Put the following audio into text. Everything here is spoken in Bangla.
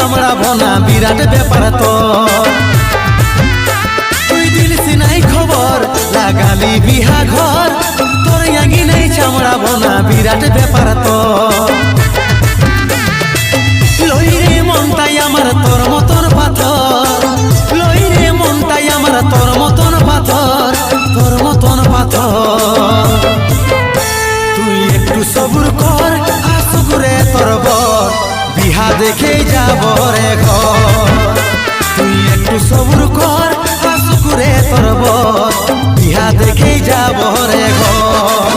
চামড়াবো না বিরাট ব্যাপার তো তুই দিলিস নাই খবর লাগালি বিহা ঘর তোর ইয়াগি নাই চামড়াবো না বিরাট ব্যাপার তো লই রে মনটাই আমার তোর মতন পাথর লই রে মনটাই আমার তোর মতন পাথর তোর মতন পাথর তুই একটু সবুর কর আসুক রে তোর বর বিহা দেখেই যাব রে ঘর তুই একটু সবুর কর আসুক রে তোর বর বিহা দেখেই যাব রে ঘর